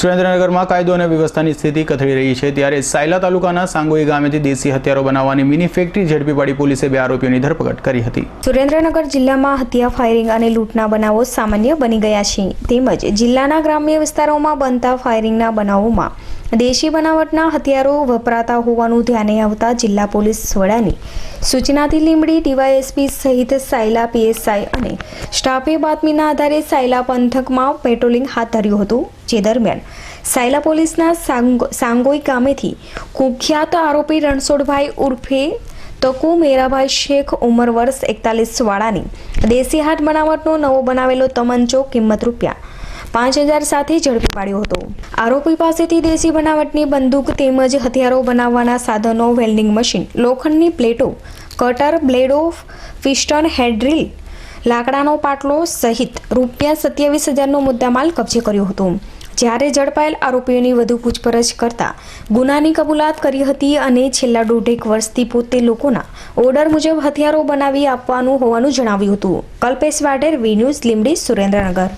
સુરેન્દ્રનગરમાં કાયદો અને વ્યવસ્થાની સ્થિતિ કથળી રહી છે ત્યારે સાયલા તાલુકાના સાંગોઈ ગામેથી દેશી હથિયારો બનાવવાની મિની ફેક્ટરી ઝડપી પાડી પોલીસે 2 આરોપીઓની ધરપકડ કરી હતી। સુરેન્દ્રનગર જિલ્લામાં હથિયાર ફાયરિંગ અને લૂંટના બનાવો સામાન્ય બની ગયા છે તેમજ જિલ્લાના ગ્રામ્ય વિસ્તારોમાં બનતા ફાયરિંગના બનાવોમાં દેશી બનાવટના હથિયારો વપરાતા હોવાનું ધ્યાને આવતા જિલ્લા પોલીસ વડાની સૂચનાથી લીંબડી ડીવાયએસપી સહિત સાયલા પીએસઆઈ અને સ્ટાફે બાતમીના આધારે સાયલા પંથકમાં પેટ્રોલિંગ હાથ ધર્યું હતું। જે દરમિયાન સાયલા પોલીસના સાંગોઈ ગામેથી કુખ્યાત આરોપી રણછોડભાઈ ઉર્ફે તકુ મેરાભાઈ શેખ ઉંમર વર્ષ 41 વાળાની દેશી હાથ બનાવટનો નવો બનાવેલો તમંચો કિંમત ₹5000 સાથે ઝડપી પાડ્યો હતો। આરોપી પાસેથી દેશી બનાવટની બંદૂક તેમજ હથિયારો બનાવવાના સાધનો, વેલ્ડિંગ મશીન, લોખંડની પ્લેટો, કટર, બ્લેડો, પિસ્ટન, હેડ્રીલ, લાકડાનો પાટલો સહિત ₹27000નો મુદ્દામાલ કબજે કર્યો હતો। જ્યારે ઝડપાયેલ આરોપીઓની વધુ પૂછપરછ કરતા ગુનાની કબૂલાત કરી હતી અને છેલ્લા 1.5 વર્ષથી પોતે લોકોના ઓર્ડર મુજબ હથિયારો બનાવી આપવાનું હોવાનું જણાવ્યું હતું। Kalpesh Vadher, V News, Limbdi, Surendranagar.